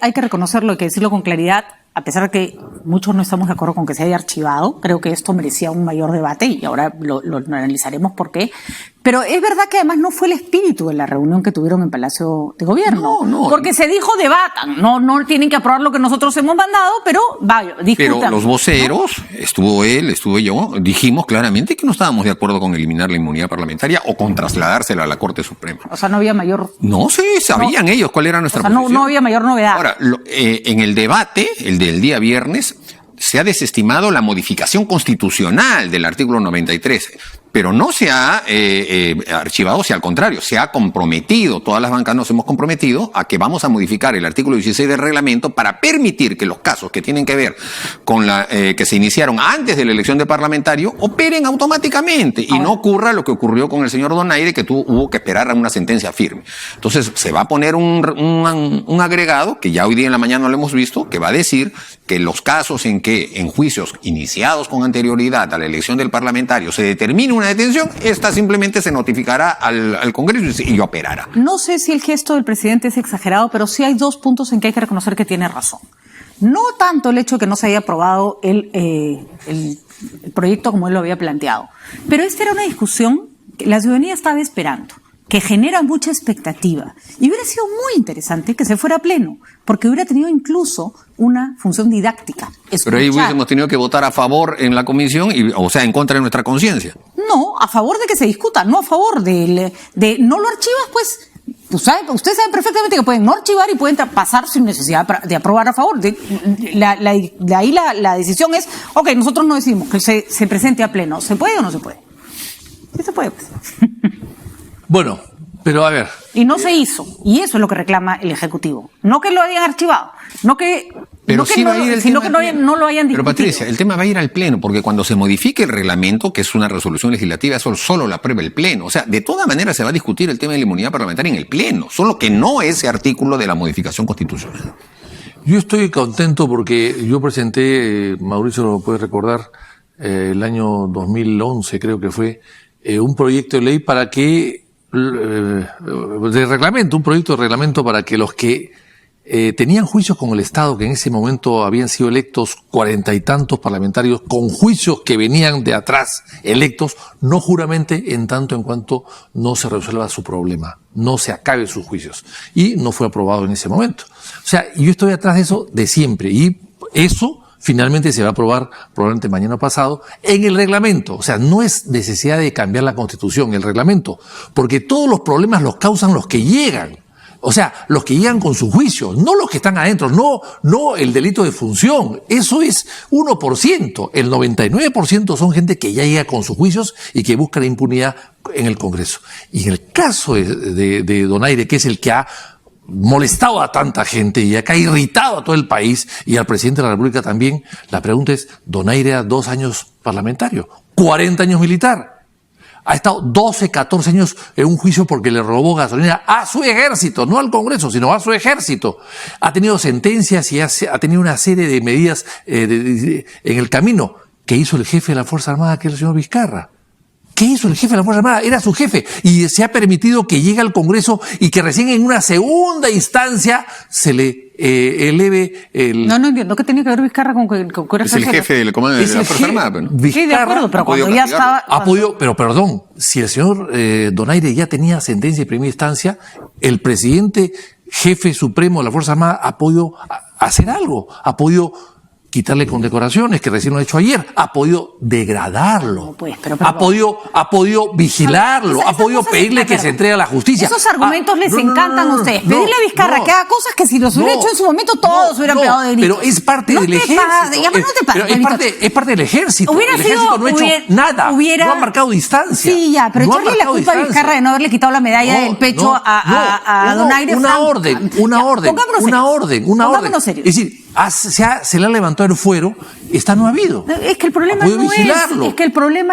hay que reconocerlo, hay que decirlo con claridad, a pesar de que muchos no estamos de acuerdo con que se haya archivado, creo que esto merecía un mayor debate y ahora lo analizaremos por qué. Pero es verdad que además no fue el espíritu de la reunión que tuvieron en Palacio de Gobierno. Porque se dijo debatan, no tienen que aprobar lo que nosotros hemos mandado, pero vaya, discutan. Pero los voceros, estuvo él, estuve yo, dijimos claramente que no estábamos de acuerdo con eliminar la inmunidad parlamentaria o con trasladársela a la Corte Suprema. O sea, no había mayor... No, sí, sabían ellos cuál era nuestra posición. No había mayor novedad. Ahora, en el debate, el del día viernes, se ha desestimado la modificación constitucional del artículo 93. Pero no se ha archivado, al contrario, se ha comprometido, todas las bancas nos hemos comprometido a que vamos a modificar el artículo 16 del reglamento para permitir que los casos que tienen que ver con que se iniciaron antes de la elección de parlamentario operen automáticamente y no ocurra lo que ocurrió con el señor Donaire, que hubo que esperar a una sentencia firme. Entonces se va a poner un agregado, que ya hoy día en la mañana lo hemos visto, que va a decir que los casos en que en juicios iniciados con anterioridad a la elección del parlamentario se determine una detención, esta simplemente se notificará al Congreso y operará. No sé si el gesto del presidente es exagerado, pero sí hay dos puntos en que hay que reconocer que tiene razón. No tanto el hecho de que no se haya aprobado el proyecto como él lo había planteado, pero esta era una discusión que la ciudadanía estaba esperando, que genera mucha expectativa. Y hubiera sido muy interesante que se fuera a pleno, porque hubiera tenido incluso una función didáctica. Escuchar. Pero ahí hubiésemos tenido que votar a favor en la comisión, o sea, en contra de nuestra conciencia. No, a favor de que se discuta, no a favor de no lo archivas, pues ustedes saben perfectamente que pueden no archivar y pueden pasar sin necesidad de aprobar a favor. De ahí la decisión es, ok, nosotros no decidimos que se presente a pleno. ¿Se puede o no se puede? Sí se puede, pues. Bueno, pero a ver. Y no se hizo. Y eso es lo que reclama el Ejecutivo. No que lo hayan archivado, sino que no lo hayan discutido. Pero Patricia, el tema va a ir al Pleno, porque cuando se modifique el reglamento, que es una resolución legislativa, eso solo la aprueba el Pleno. O sea, de todas maneras se va a discutir el tema de la inmunidad parlamentaria en el Pleno, solo que no ese artículo de la modificación constitucional. Yo estoy contento porque yo presenté, Mauricio lo puede recordar, el año 2011 creo que fue, un proyecto de ley para que un proyecto de reglamento para que los que tenían juicios con el Estado, que en ese momento habían sido electos 40 y tantos parlamentarios con juicios que venían de atrás electos, no juramente en tanto en cuanto no se resuelva su problema, no se acabe sus juicios. Y no fue aprobado en ese momento. O sea, yo estoy atrás de eso de siempre y eso finalmente se va a aprobar probablemente mañana pasado en el reglamento. O sea, no es necesidad de cambiar la Constitución, el reglamento, porque todos los problemas los causan los que llegan. O sea, los que llegan con su juicio, no los que están adentro, no el delito de función. Eso es 1%. El 99% son gente que ya llega con sus juicios y que busca la impunidad en el Congreso. Y en el caso de Donaire, que es el que ha molestado a tanta gente y acá ha irritado a todo el país y al presidente de la República también, la pregunta es, Donaire a 2 años parlamentario, 40 años militar, ha estado 12, 14 años en un juicio porque le robó gasolina a su ejército, no al Congreso, sino a su ejército. Ha tenido sentencias y ha tenido una serie de medidas en el camino. ¿Qué hizo el jefe de la Fuerza Armada, que es el señor Vizcarra? ¿Qué hizo el jefe de la Fuerza Armada? Era su jefe y se ha permitido que llegue al Congreso y que recién en una segunda instancia se le eleve el... No entiendo. ¿Qué tenía que ver Vizcarra con que era es el jefe del comando de la Fuerza Armada? Pero... Sí, de acuerdo, pero cuando ya estaba... Pero perdón, si el señor Donaire ya tenía sentencia de primera instancia, el presidente jefe supremo de la Fuerza Armada ha podido hacer algo, ha podido quitarle condecoraciones, que recién lo ha hecho ayer, ha podido degradarlo, no, pues, pero, ha podido vigilarlo, ha podido pedirle que se entregue a la justicia. Esos argumentos les encantan a ustedes. Pedirle a Vizcarra que haga cosas que si los hubiera hecho en su momento todos hubieran pegado de grito. Pero es parte del ejército. Es parte del ejército. El ejército no ha hecho nada, no ha marcado distancia. Sí, ya, pero echarle la culpa a Vizcarra de no haberle quitado la medalla del pecho a Donaire. Una orden. Es decir, se le ha levantado el fuero, esta no ha habido. Es que el problema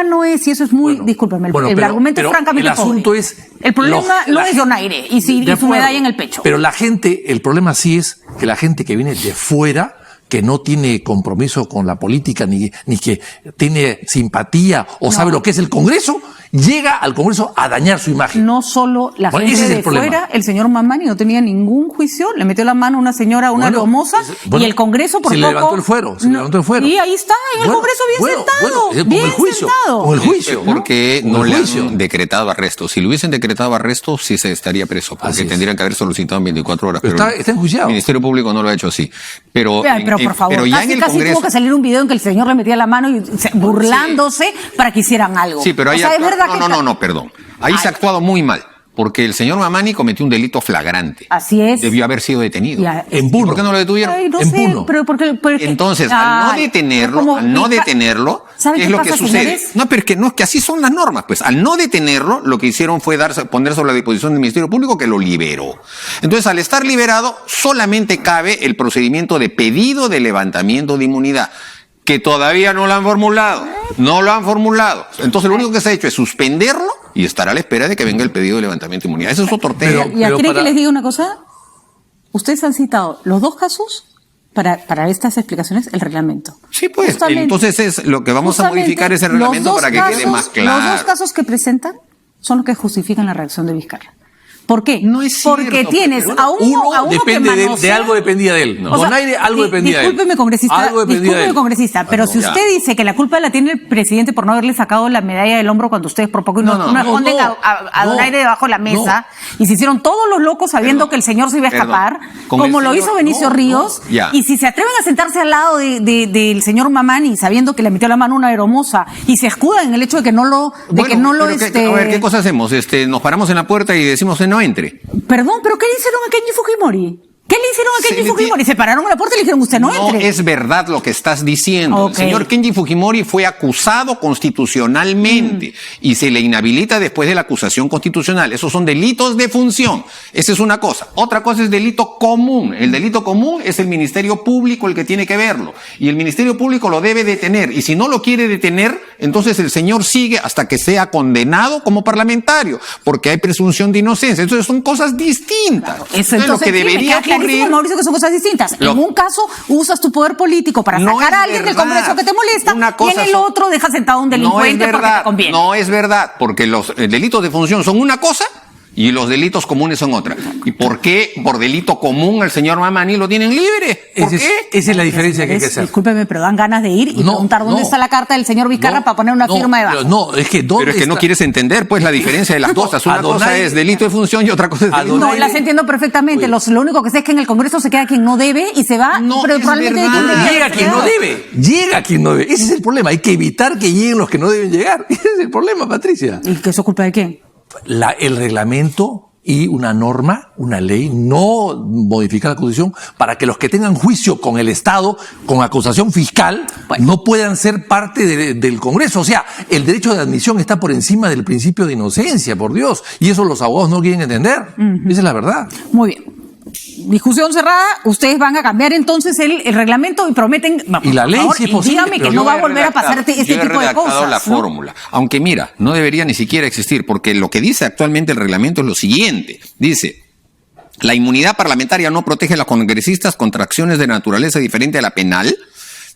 no es, y eso es muy, discúlpeme, el argumento es francamente pobre. El asunto es... El problema no es Donaire y su medalla en el pecho. Pero el problema sí es que la gente que viene de fuera, que no tiene compromiso con la política, ni que tiene simpatía o sabe lo que es el Congreso, llega al Congreso a dañar su imagen. No solo la Bueno, gente ese es el de problema. fuera, el señor Mamani no tenía ningún juicio, le metió la mano a una señora, una hermosa, bueno, y el Congreso por se poco... le levantó el fuero, se le levantó el fuero. Y ahí está, en el Congreso bien sentado, con bien el juicio, sentado. con el juicio. Porque Con no el le juicio. han decretado arresto. Si le hubiesen decretado arresto, sí se estaría preso, porque Así es. tendrían que haber solicitado en 24 horas. Pero está enjuiciado. El Ministerio Público no lo ha hecho así. Pero Por favor, pero ya casi, en el casi Congreso... tuvo que salir un video en que el señor le metía la mano y burlándose para que hicieran algo. Sí, pero ahí es verdad que no, perdón. Ahí se ha actuado muy mal, porque el señor Mamani cometió un delito flagrante. Así es. Debió haber sido detenido. Ya. En Puno. ¿Por qué no lo detuvieron? Ay, no en sé, Puno. pero porque Entonces, al no detenerlo, ¿saben ¿qué es qué lo que pasa, sucede? señores? No, pero es que así son las normas. Pues al no detenerlo, lo que hicieron fue poner sobre la disposición del Ministerio Público, que lo liberó. Entonces, al estar liberado, solamente cabe el procedimiento de pedido de levantamiento de inmunidad, que todavía no lo han formulado. No lo han formulado. Entonces, lo único que se ha hecho es suspenderlo y estar a la espera de que venga el pedido de levantamiento de inmunidad. Eso es otro tema. ¿Y quieren que les diga una cosa? Ustedes han citado los dos casos para estas explicaciones, el reglamento. Sí, pues, Justamente- entonces es lo que vamos a justamente modificar ese los reglamento dos para que quede más claro. Los dos casos que presentan son los que justifican la reacción de Vizcarra. ¿Por qué? No es Porque cierto, tienes porque a uno depende que de manosea... algo dependía de él. O sea, Donaire, algo dependía de él. Discúlpeme, congresista, Algo dependía de él. pero si ya. usted dice que la culpa la tiene el presidente por no haberle sacado la medalla del hombro cuando ustedes por poco y no esconden a Donaire debajo de la mesa, y se hicieron todos los locos sabiendo que el señor se iba a escapar, Con como el lo señor- hizo Benicio Ríos, ya. y si se atreven a sentarse al lado del señor Mamani sabiendo que le metió la mano a una hermosa y se escudan en el hecho de que no lo... A ver, ¿qué cosa hacemos? Nos paramos en la puerta y decimos que no entre. Perdón, ¿pero qué le hicieron a Kenji Fujimori? ¿Qué le hicieron a Se Kenji le Fujimori? Se pararon en la puerta y le dijeron, usted no No entre. es verdad lo que estás diciendo. Ok. El señor Kenji Fujimori fue acusado constitucionalmente y se le inhabilita después de la acusación constitucional. Esos son delitos de función. Esa es una cosa. Otra cosa es delito común. El delito común es el Ministerio Público el que tiene que verlo. Y el Ministerio Público lo debe detener. Y si no lo quiere detener, entonces el señor sigue hasta que sea condenado como parlamentario, porque hay presunción de inocencia. Entonces son cosas distintas. Eso, Entonces, lo que sí, me debería queda clarísimo, ocurrir... Mauricio, que son cosas distintas. Lo- En un caso usas tu poder político para No sacar es a alguien del verdad. Congreso que te molesta, Una y cosa en el son- otro dejas sentado a un delincuente porque te conviene. No es verdad, porque los delitos de función son una cosa y los delitos comunes son otra. ¿Y por qué por delito común al señor Mamani lo tienen libre? ¿Por qué? Esa es la diferencia que hay que hacer. Discúlpeme, pero dan ganas de ir y preguntar dónde está la carta del señor Vizcarra para poner una firma debajo. No, es que ¿dónde Pero es que no está? quieres entender, pues, la diferencia de las cosas. Una cosa Donaire- es delito de función y otra cosa es delito. No, las entiendo perfectamente. Oye. Lo único que sé es que en el Congreso se queda quien no debe y se va, No, pero es probablemente verdad. quien debe. Llega quien no debe. Llega quien no debe. Ese es el problema. Hay que evitar que lleguen los que no deben llegar. Ese es el problema, Patricia. ¿Y que eso es culpa de quién? El reglamento y una norma, una ley, no modificar la Constitución para que los que tengan juicio con el Estado, con acusación fiscal, no puedan ser parte del Congreso. O sea, el derecho de admisión está por encima del principio de inocencia, por Dios. Y eso los abogados no quieren entender. Esa es la verdad. Muy bien. Discusión cerrada, ustedes van a cambiar entonces el reglamento y prometen... Y la ley, si es posible, Dígame que pero no Yo va a he volver a pasar redactado- este yo he tipo de redactado cosas. la ¿no? fórmula. Aunque mira, no debería ni siquiera existir, porque lo que dice actualmente el reglamento es lo siguiente. Dice: la inmunidad parlamentaria no protege a los congresistas contra acciones de naturaleza diferente a la penal,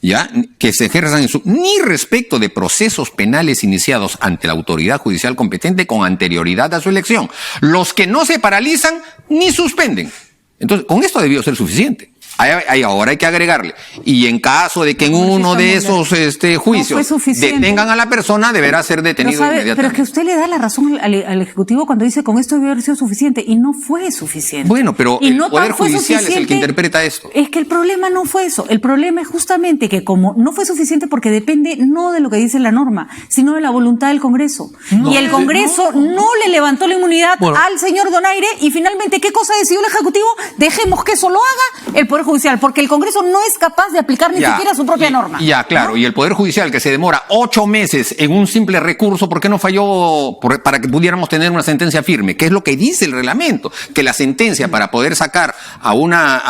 ya, que se ejerzan ni respecto de procesos penales iniciados ante la autoridad judicial competente con anterioridad a su elección. Los que no se paralizan ni suspenden. Entonces, con esto debió ser suficiente. Ahora hay que agregarle. Y en caso de que en uno de esos juicios suficiente. detengan a la persona, deberá ser Pero, detenido sabe, pero es inmediatamente. que usted le da la razón al Ejecutivo cuando dice con esto debió haber sido suficiente y no fue suficiente. Bueno, pero Y el no Poder tan fue Judicial es el que suficiente. interpreta esto. Es que el problema no fue eso. El problema es justamente que como no fue suficiente porque depende no de lo que dice la norma, sino de la voluntad del Congreso. Y el Congreso no le levantó la inmunidad al señor Donaire y finalmente, ¿qué cosa decidió el Ejecutivo? Dejemos que eso lo haga el Poder Judicial, porque el Congreso no es capaz de aplicar ni siquiera su propia norma. Ya, claro. ¿no? Y el Poder Judicial, que se demora 8 meses en un simple recurso, ¿por qué no falló para que pudiéramos tener una sentencia firme? ¿Qué es lo que dice el reglamento? Que la sentencia para poder sacar a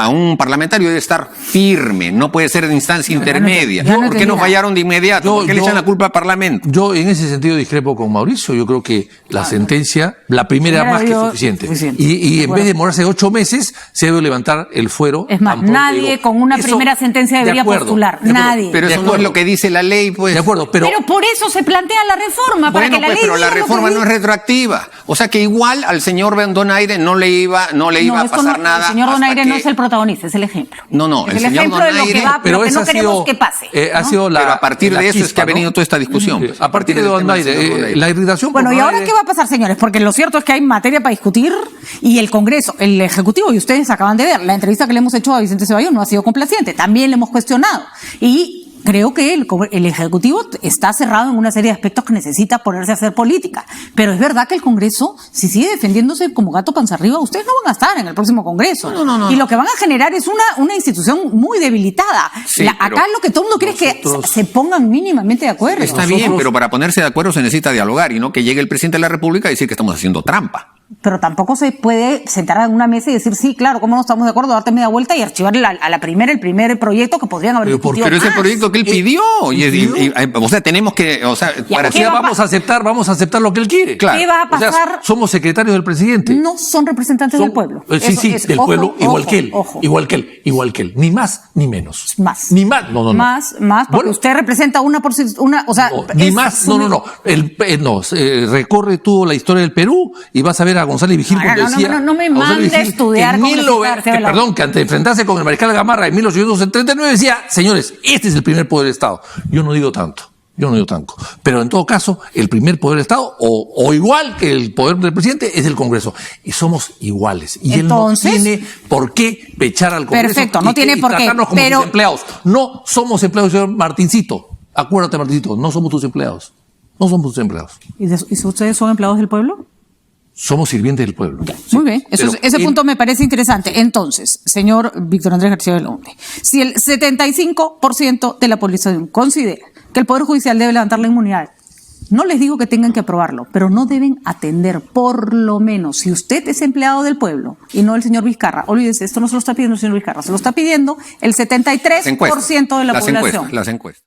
un parlamentario debe estar firme, no puede ser de instancia intermedia. ya no ¿Por qué no entendí. fallaron de inmediato? ¿Por qué le echan la culpa al Parlamento? Yo en ese sentido discrepo con Mauricio. Yo creo que la sentencia, la primera Primera más que dio suficiente. suficiente. Y en Bueno. vez de demorarse 8 meses, se debe levantar el fuero Es más, tanto. Nadie digo, con una eso- primera sentencia de debería acuerdo, postular. de acuerdo, Nadie. Pero de eso no es acuerdo. lo que dice la ley, pues. De acuerdo, pero Por eso se plantea la reforma, para Bueno, que la pues, ley pero la diga lo que reforma no es dice. retroactiva. O sea que igual al señor Donaire no le iba a esto pasar no, nada. El señor hasta Donaire no que- es el protagonista, es el ejemplo. No, es el el señor ejemplo de lo que Donaire- va, pero lo que esa no queremos que pase. ha ¿no? sido la. Pero a partir la de eso es chispa, que ha ¿no? venido toda esta discusión. A partir de del tema del Donaire, señor Donaire. la irritación. Bueno, por ¿y ahora Donaire- qué va a pasar, señores? Porque lo cierto es que hay materia para discutir y el Congreso, el Ejecutivo, y ustedes acaban de ver, la entrevista que le hemos hecho a Vicente Ceballos no ha sido complaciente, también le hemos cuestionado. Y creo que el Ejecutivo está cerrado en una serie de aspectos que necesita ponerse a hacer política. Pero es verdad que el Congreso, si sigue defendiéndose como gato panza arriba, ustedes no van a estar en el próximo Congreso. No. Y lo que van a generar es una institución muy debilitada. Sí, Acá pero lo que todo el mundo quiere es que nosotros- se pongan mínimamente de acuerdo. Está bien, pero para ponerse de acuerdo se necesita dialogar y no que llegue el presidente de la República y decir que estamos haciendo trampa. Pero tampoco se puede sentar en una mesa y decir, sí, claro, ¿cómo no estamos de acuerdo? Darte media vuelta y archivar el primer proyecto que podrían haber Pero ¿por discutido qué? Pero es el más. proyecto que él pidió. O sea, tenemos que. O sea, Ya, para ¿qué Sí, va a vamos a aceptar lo que él quiere. Claro. ¿Qué va a O sea, pasar? somos secretarios del presidente. No son representantes Son- del pueblo. Sí, Eso sí, es- del ojo, pueblo, igual ojo, que él. ojo. Igual que él, igual que él. Ni más ni menos. Más. Ni más, no. Más, porque Bueno, usted representa o sea, no, ni es más, su- no. Recorre tú la historia del Perú y vas a ver a González Vigil No, cuando no, decía. no me a González mande a Vigil, estudiar que en cómo 19 legislarse, Velasco. perdón, que antes de enfrentarse con el mariscal Gamarra en 1839 decía, señores, este es el primer poder del Estado. Yo no digo tanto. Pero en todo caso, el primer poder del Estado, o igual que el poder del presidente, es el Congreso. Y somos iguales. Y Entonces, él no tiene por qué pechar al Congreso. Perfecto, no tiene por qué, tratarnos como pero- sus empleados. No somos empleados, señor Martincito. Acuérdate, Martincito, no somos tus empleados. No somos tus empleados. ¿Y si ustedes son empleados del pueblo? Somos sirvientes del pueblo. Muy bien, pero ese él- punto me parece interesante. Entonces, señor Víctor Andrés García Belaúnde, si el 75% de la población considera que el Poder Judicial debe levantar la inmunidad, no les digo que tengan que aprobarlo, pero no deben atender, por lo menos, si usted es empleado del pueblo y no el señor Vizcarra, olvídese, esto no se lo está pidiendo el señor Vizcarra, se lo está pidiendo el 73% de la población. Las encuestas.